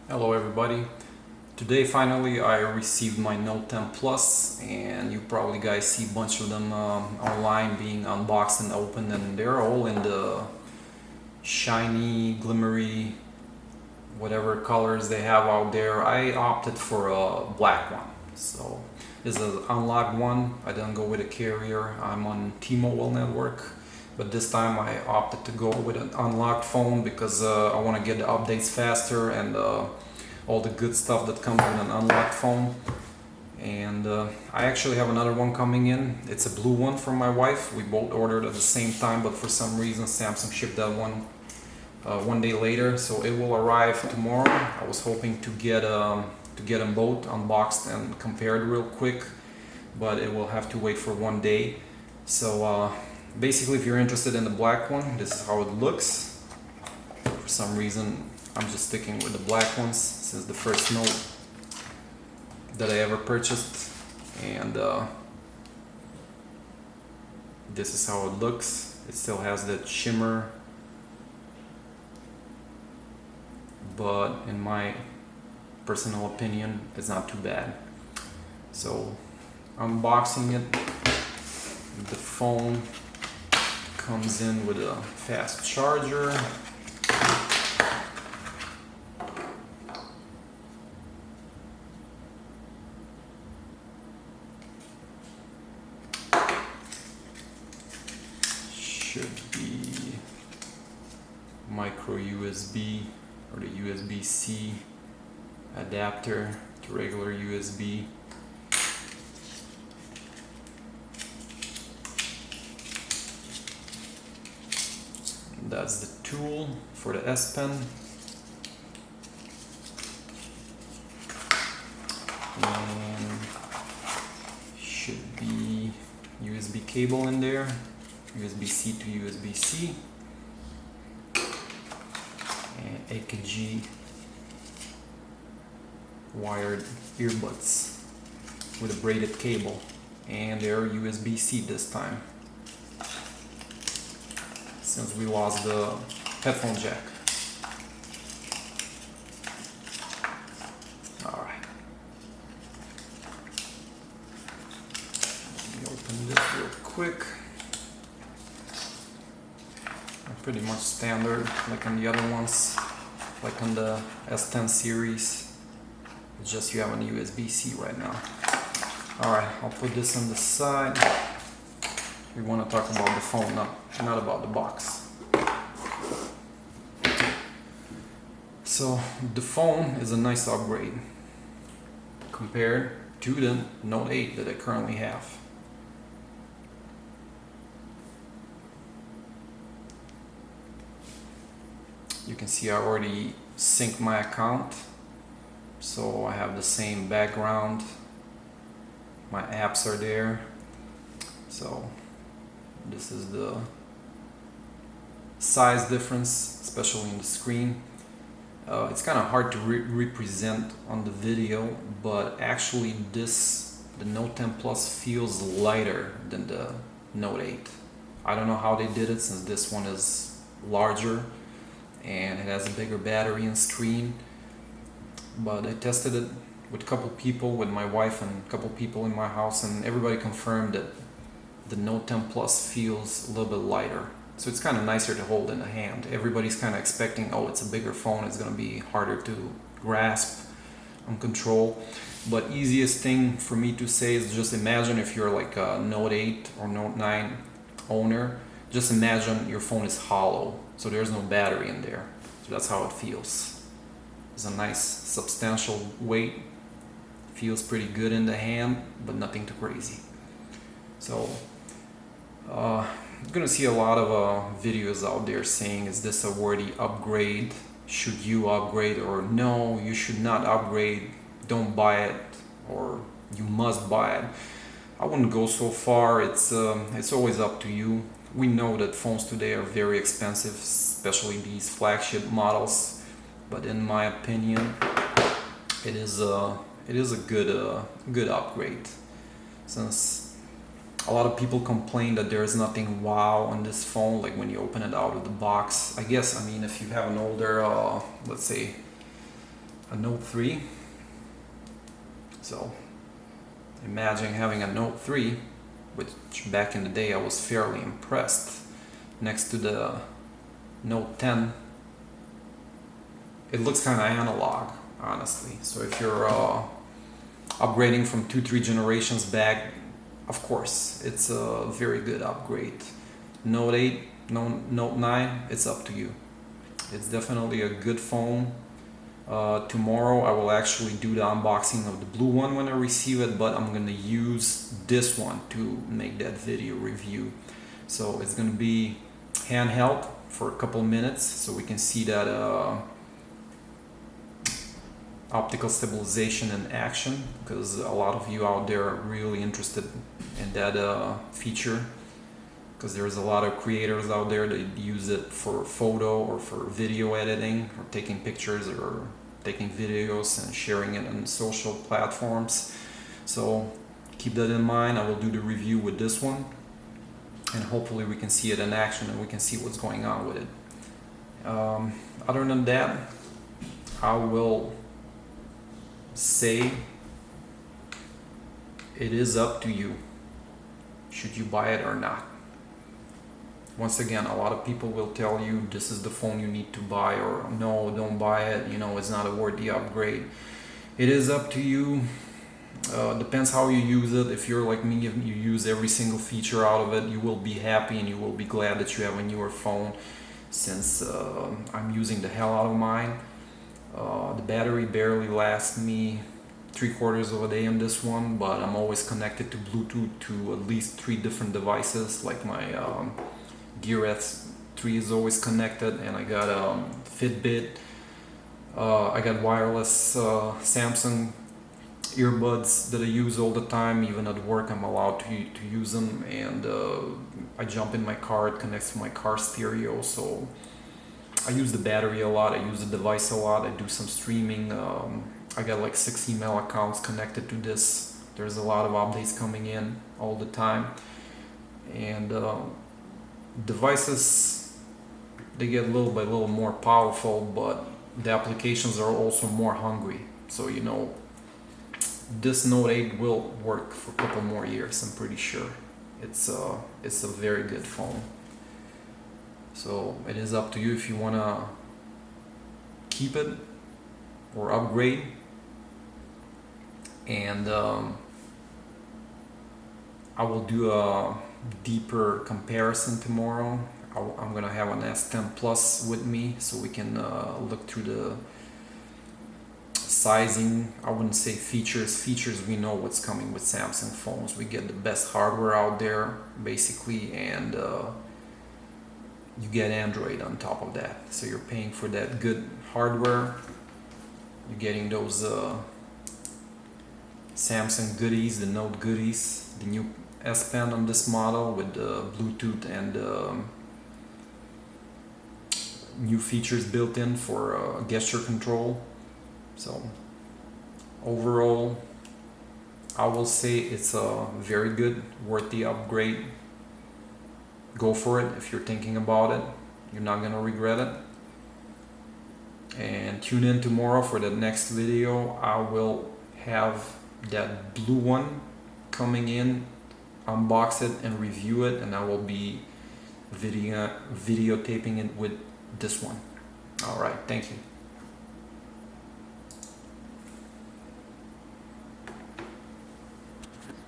Hello everybody. Today finally I received my Note 10 Plus, and you probably guys see a bunch of them online being unboxed and opened, and they're all in the shiny, glimmery, whatever colors they have out there. I opted for a black one. So this is an unlocked one. I didn't go with a carrier. I'm on T-Mobile network. But this time I opted to go with an unlocked phone because I want to get the updates faster and all the good stuff that comes with an unlocked phone. And I actually have another one coming in. It's a blue one from my wife. We both ordered at the same time, but for some reason Samsung shipped that one day later, so it will arrive tomorrow. I was hoping to get them both unboxed and compared real quick, but it will have to wait for one day. So basically, if you're interested in the black one, this is how it looks. For some reason, I'm just sticking with the black ones since the first Note that I ever purchased. And this is how it looks. It still has that shimmer, but in my personal opinion, it's not too bad. So unboxing it, the phone comes in with a fast charger. Should be micro USB or the USB-C adapter to regular USB. That's the tool for the S Pen. And should be USB cable in there, USB-C to USB-C, and AKG wired earbuds with a braided cable, and they're USB-C this time, since we lost the headphone jack. Alright. Let me open this real quick. Pretty much standard, like on the other ones, like on the S10 series. It's just you have an USB-C right now. Alright, I'll put this on the side. We want to talk about the phone, not about the box. So the phone is a nice upgrade compared to the Note 8 that I currently have. You can see I already synced my account, so I have the same background, my apps are there. So this is the size difference, especially in the screen. It's kind of hard to represent on the video, but actually the Note 10 Plus feels lighter than the Note 8. I don't know how they did it, since this one is larger and it has a bigger battery and screen, but I tested it with a couple people, with my wife and a couple people in my house, and everybody confirmed that the Note 10 Plus feels a little bit lighter. So it's kind of nicer to hold in the hand. Everybody's kind of expecting, oh, it's a bigger phone, it's going to be harder to grasp and control. But easiest thing for me to say is just imagine if you're like a Note 8 or Note 9 owner, just imagine your phone is hollow, so there's no battery in there. So that's how it feels. It's a nice substantial weight, feels pretty good in the hand, but nothing too crazy. So you're gonna see a lot of videos out there saying, is this a worthy upgrade? Should you upgrade? Or no, you should not upgrade, don't buy it, or you must buy it. I wouldn't go so far. It's always up to you. We know that phones today are very expensive, especially these flagship models, but in my opinion, it is a good upgrade, since a lot of people complain that there is nothing wow on this phone, like when you open it out of the box. I guess, I mean, if you have an older, let's say a Note 3. So imagine having a Note 3, which back in the day I was fairly impressed, next to the Note 10. It looks kind of analog, honestly. So if you're upgrading from 2-3 generations back, of course, it's a very good upgrade. Note 8, Note 9, it's up to you. It's definitely a good phone. Tomorrow I will actually do the unboxing of the blue one when I receive it, but I'm gonna use this one to make that video review. So it's gonna be handheld for a couple minutes so we can see that optical stabilization in action, because a lot of you out there are really interested in that feature, because there's a lot of creators out there that use it for photo or for video editing, or taking pictures or taking videos and sharing it on social platforms. So keep that in mind. I will do the review with this one, and hopefully we can see it in action and we can see what's going on with it. Other than that, I will say it is up to you, should you buy it or not. Once again, a lot of people will tell you this is the phone you need to buy, or no, don't buy it, you know, it's not a worthy upgrade. It is up to you. Depends how you use it. If you're like me, if you use every single feature out of it, you will be happy and you will be glad that you have a newer phone, since I'm using the hell out of mine. The battery barely lasts me 3/4 of a day on this one, but I'm always connected to Bluetooth to at least 3 different devices. Like my Gear S3 is always connected, and I got Fitbit. I got wireless Samsung earbuds that I use all the time. Even at work I'm allowed to use them, and I jump in my car, it connects to my car stereo, so I use the battery a lot, I use the device a lot, I do some streaming. I got like 6 email accounts connected to this. There's a lot of updates coming in all the time, and devices, they get little by little more powerful, but the applications are also more hungry. So, you know, this Note 8 will work for a couple more years, I'm pretty sure. It's a very good phone. So it is up to you if you want to keep it or upgrade. And I will do a deeper comparison tomorrow. I'm gonna have an S10 Plus with me, so we can look through the sizing. I wouldn't say features, we know what's coming with Samsung phones. We get the best hardware out there basically, and you get Android on top of that. So you're paying for that good hardware, you're getting those Samsung goodies, the Note goodies, the new S Pen on this model with the Bluetooth and new features built in for gesture control. So overall, I will say it's a very good, worthy upgrade. Go for it if you're thinking about it. You're not gonna regret it. And tune in tomorrow for the next video. I will have that blue one coming in, unbox it and review it, and I will be videotaping it with this one. All right, thank you.